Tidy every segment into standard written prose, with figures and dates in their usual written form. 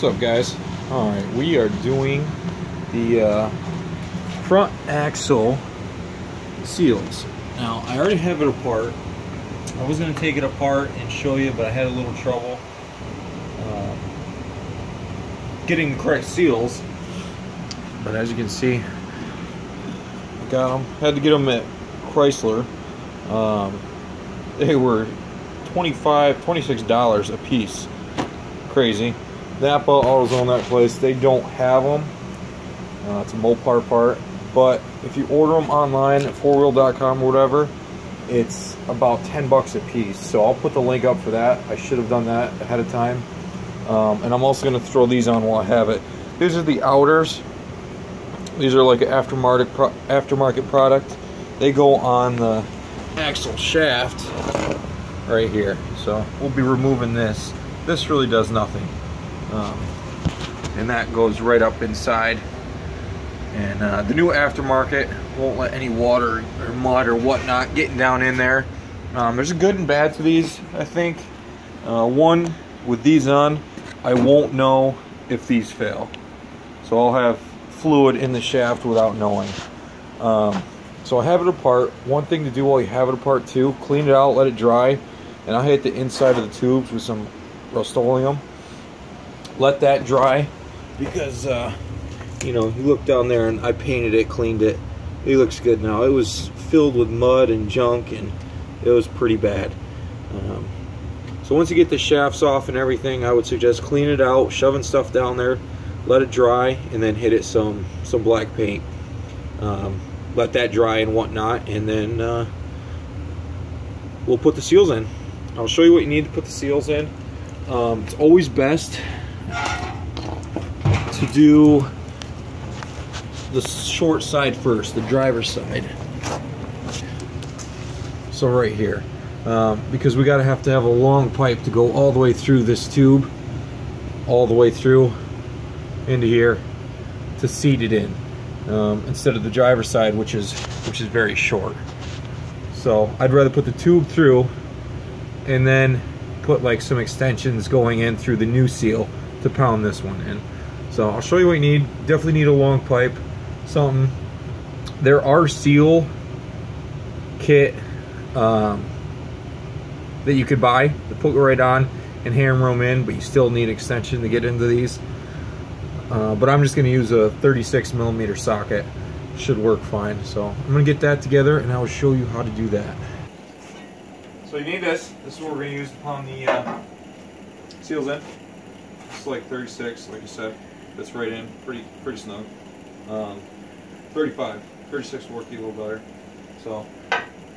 What's up, guys? Alright, we are doing the front axle seals. Now, I already have it apart. I was going to take it apart and show you, but I had a little trouble getting the correct seals. But as you can see, I got them. Had to get them at Chrysler. They were $26 a piece. Crazy. Napa, AutoZone, that place, they don't have them. It's a Mopar part. But if you order them online at 4wheel.com or whatever, it's about 10 bucks a piece. So I'll put the link up for that. I should have done that ahead of time. And I'm also going to throw these on while I have it. These are the outers. These are like an aftermarket product. They go on the axle shaft right here. So we'll be removing this. This really does nothing. And that goes right up inside. And the new aftermarket won't let any water or mud or whatnot getting down in there. There's a good and bad to these, I think. One, with these on, I won't know if these fail. So I'll have fluid in the shaft without knowing. So I have it apart. One thing to do while you have it apart too, clean it out, let it dry, and I hit the inside of the tubes with some Rust-Oleum. Let that dry, because you know, you look down there and I painted it, cleaned it. It looks good now. It was filled with mud and junk, and it was pretty bad. So once you get the shafts off and everything, I would suggest clean it out, shoving stuff down there, let it dry, and then hit it some black paint. Let that dry and whatnot, and then we'll put the seals in. I'll show you what you need to put the seals in. It's always best to do the short side first, the driver's side. So right here, because we have to have a long pipe to go all the way through this tube, all the way through into here to seat it in, instead of the driver's side, which is very short. So I'd rather put the tube through and then put like some extensions going in through the new seal to pound this one in. So I'll show you what you need. Definitely need a long pipe, something. There are seal kit that you could buy to put right on and hammer them in, but you still need extension to get into these. But I'm just going to use a 36mm socket. Should work fine. So I'm going to get that together and I will show you how to do that. So you need this. This is what we're going to use to pound the seals in. It's like 36, like I said. That's right in, pretty snug. 36 will work a little better. So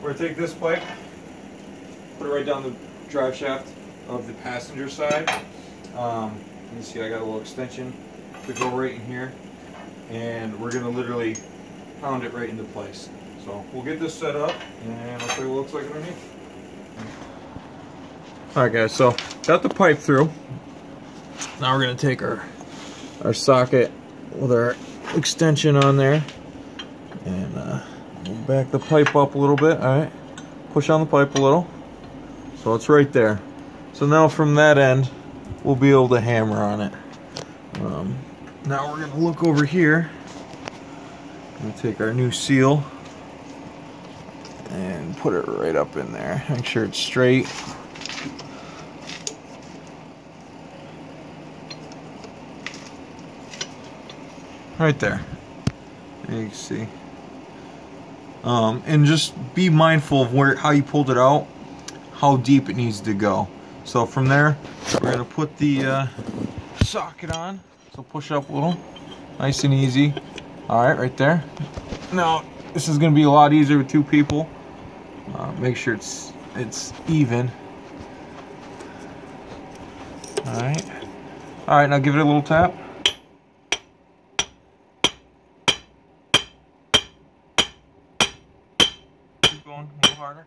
we're going to take this pipe, put it right down the drive shaft of the passenger side. You can see I got a little extension to go right in here, and we're going to literally pound it right into place. So we'll get this set up and I'll show you what it looks like underneath. Alright guys, so got the pipe through. Now we're going to take our socket with our extension on there, and we'll back the pipe up a little bit. Alright, push on the pipe a little, so it's right there. So now from that end we'll be able to hammer on it. Now we're going to look over here and take our new seal and put it right up in there. Make sure it's straight. Right there. You can see. And just be mindful of how you pulled it out, how deep it needs to go. So from there, we're going to put the socket on. So push up a little. Nice and easy. Alright, right there. Now, this is going to be a lot easier with two people. Make sure it's even. Alright. Alright, now give it a little tap. Keep going a little harder.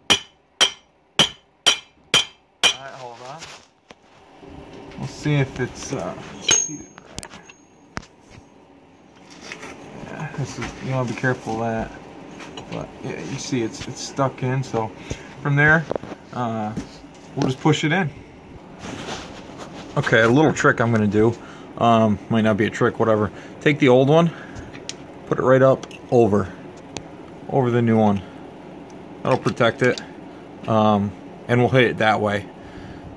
Alright, hold on. We'll see if it's seated right. Yeah, this is, you want to be careful of that. But yeah, you see it's stuck in, so from there we'll just push it in. Okay, a little trick I'm going to do. Might not be a trick, whatever. Take the old one, put it right up over the new one. That'll protect it, and we'll hit it that way,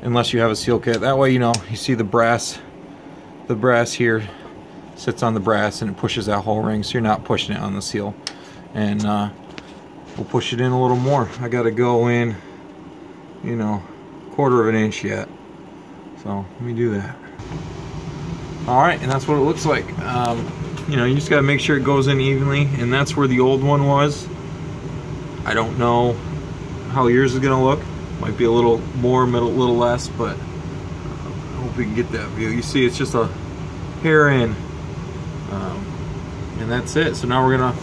unless you have a seal kit. That way, you know, you see the brass here sits on the brass and it pushes that whole ring, so you're not pushing it on the seal. And we'll push it in a little more. I gotta go in, you know, 1/4 of an inch yet, so let me do that. Alright, and that's what it looks like. You know, you just gotta make sure it goes in evenly, and that's where the old one was. I don't know how yours is gonna look. Might be a little more, a little less, but I hope we can get that view. You see, it's just a hair in, and that's it. So now we're gonna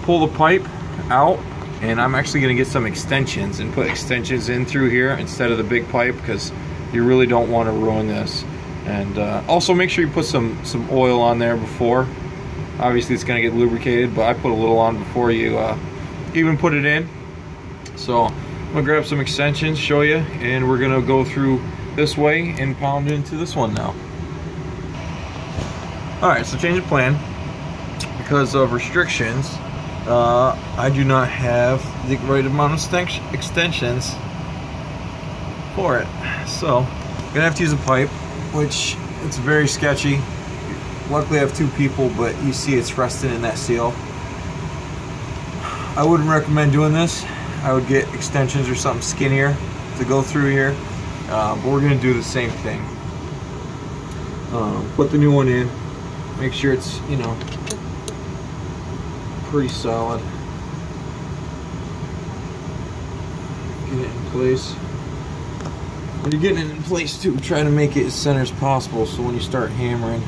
pull the pipe out, and I'm actually gonna get some extensions and put extensions in through here instead of the big pipe, because you really don't want to ruin this. And also make sure you put some oil on there before. Obviously it's gonna get lubricated, but I put a little on before you even put it in. So I'm gonna grab some extensions, show you, and we're gonna go through this way and pound into this one now. Alright, so change of plan. Because of restrictions, I do not have the right amount of extensions for it. So I'm gonna have to use a pipe, which it's very sketchy. Luckily I have 2 people, but you see it's resting in that seal. I wouldn't recommend doing this. I would get extensions or something skinnier to go through here, but we're gonna do the same thing. Put the new one in, make sure it's, you know, pretty solid. Get it in place. When you're getting it in place too, try to make it as center as possible, so when you start hammering,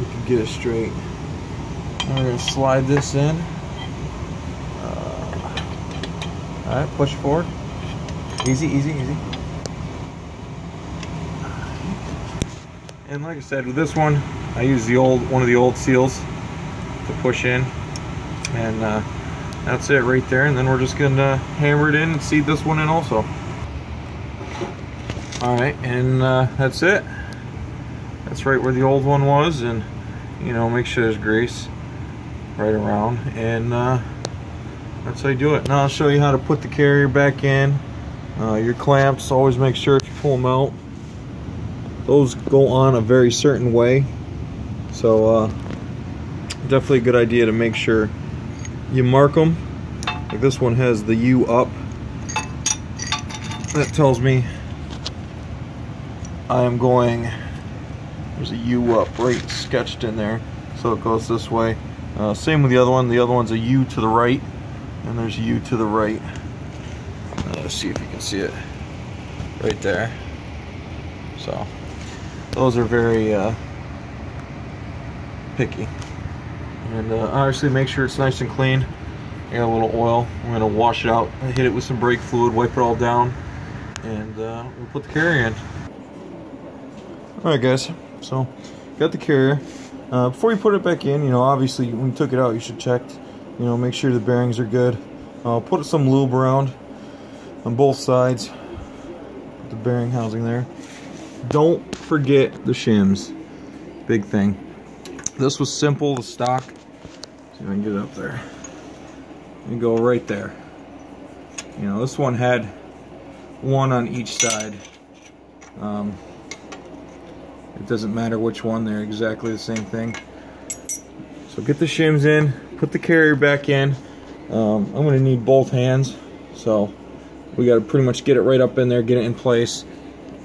you can get it straight. And we're gonna slide this in. Alright, push forward. Easy, easy, easy. And like I said, with this one, I use one of the old seals to push in, and that's it right there. And then we're just gonna hammer it in and seat this one in also. Alright, and that's it. That's right where the old one was, and you know, make sure there's grease right around, and that's how you do it. Now I'll show you how to put the carrier back in. Your clamps, always make sure if you pull them out, those go on a very certain way. So definitely a good idea to make sure you mark them. Like this one has the U up. That tells me I am going, there's a U up right sketched in there, so it goes this way. Same with the other one. The other one's a U to the right, and there's a U to the right. Let's see if you can see it right there. So those are very picky. And obviously make sure it's nice and clean. Add a little oil. I'm going to wash it out, hit it with some brake fluid, wipe it all down, and we'll put the carrier in. Alright guys, so got the carrier. Before you put it back in, you know, obviously when you took it out you should check, you know, make sure the bearings are good. Put some lube around on both sides. Put the bearing housing there. Don't forget the shims. Big thing. This was simple, the stock. See if I can get it up there. You go right there. You know, this one had one on each side. It doesn't matter which one, they're exactly the same thing. So get the shims in, put the carrier back in. I'm going to need both hands, so we got to pretty much get it right up in there, get it in place,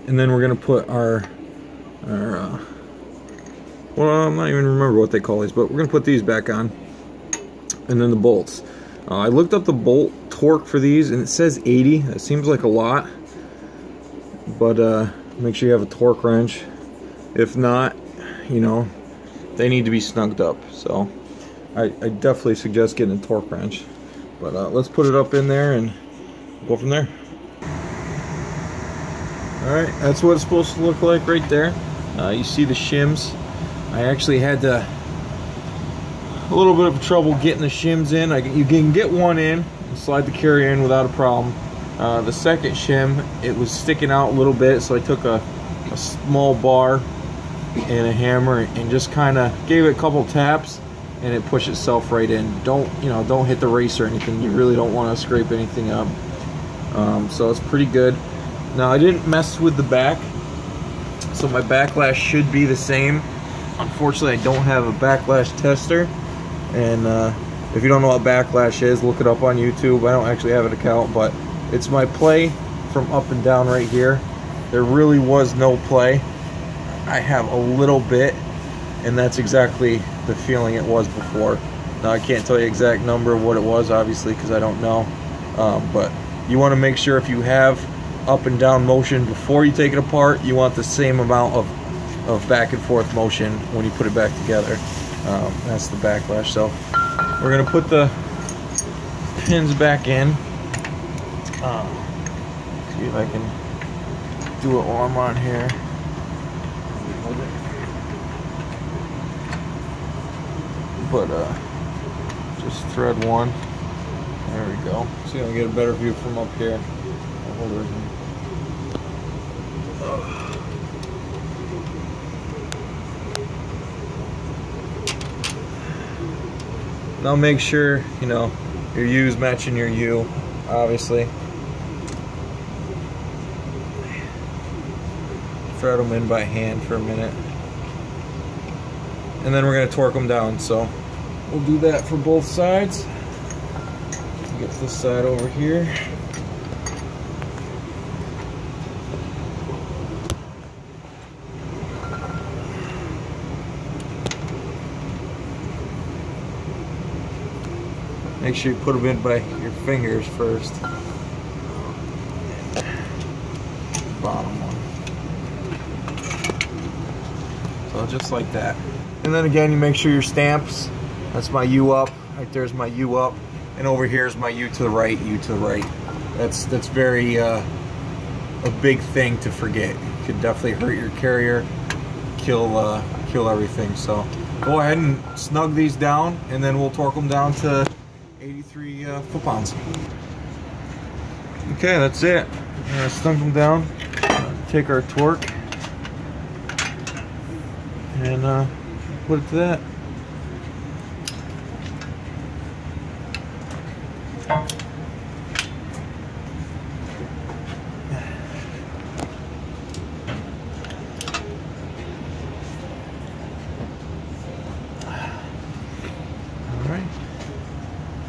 and then we're going to put our well, I'm not even remember what they call these, but we're going to put these back on, and then the bolts. I looked up the bolt torque for these, and it says 80. That seems like a lot, but make sure you have a torque wrench. If not, you know, they need to be snugged up. So I definitely suggest getting a torque wrench. But let's put it up in there and go from there. Alright, that's what it's supposed to look like right there. You see the shims. I actually had a little bit of trouble getting the shims in. You can get one in and slide the carrier in without a problem. The second shim, it was sticking out a little bit, so I took a a small bar and a hammer and just kind of gave it a couple taps, and it pushed itself right in. Don't hit the race or anything. You really don't want to scrape anything up. So it's pretty good. Now I didn't mess with the back, so my backlash should be the same. Unfortunately, I don't have a backlash tester, and if you don't know what backlash is, look it up on YouTube. I don't actually have an account, but it's my play from up and down right here. There really was no play. I have a little bit, and that's exactly the feeling it was before. Now I can't tell you exact number of what it was, obviously, because I don't know, but you want to make sure if you have up and down motion before you take it apart, you want the same amount of back and forth motion when you put it back together. That's the backlash. So we're gonna put the pins back in. See if I can do it while I'm on here. But just thread one. There we go. See if I can get a better view from up here. I'll hold it. Now make sure, you know, your U's matching your U, obviously. Thread them in by hand for a minute. And then we're going to torque them down, so we'll do that for both sides. Get this side over here. Make sure you put them in by your fingers first. Bottom one. So just like that. And then again, you make sure your stamps. That's my U up. Right there's my U up. And over here is my U to the right, U to the right. That's very a big thing to forget. It could definitely hurt your carrier, kill everything. So go ahead and snug these down, and then we'll torque them down to 83 foot-pounds. Okay, that's it. Snug them down. Take our torque and put it to that.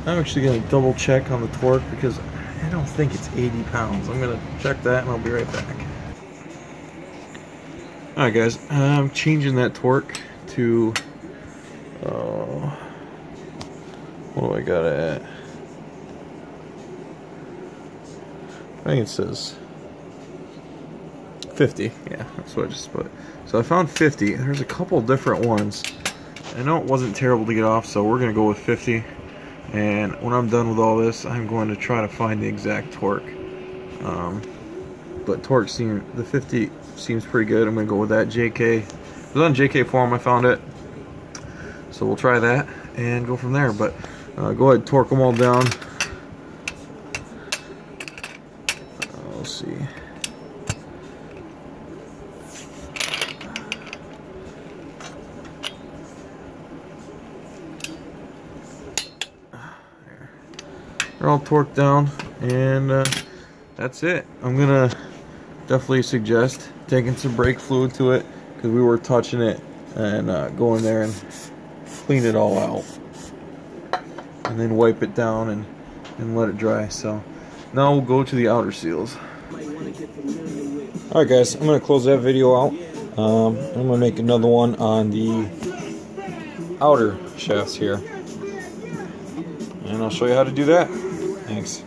I'm actually going to double check on the torque because I don't think it's 80 pounds. I'm going to check that and I'll be right back. Alright guys, I'm changing that torque to, what do I got it at? I think it says 50. Yeah, that's what I just put. So I found 50. There's a couple different ones. I know it wasn't terrible to get off, so we're going to go with 50. And when I'm done with all this, I'm going to try to find the exact torque. But torque the 50 seems pretty good. I'm going to go with that. JK. It was on JK forum, I found it. So we'll try that and go from there. But go ahead and torque them all down. Let's see. They're all torqued down, and that's it. I'm gonna definitely suggest taking some brake fluid to it because we were touching it, and go in there and clean it all out, and then wipe it down and let it dry. So now we'll go to the outer seals. Alright guys, I'm gonna close that video out. I'm gonna make another one on the outer shafts here, and I'll show you how to do that. Thanks.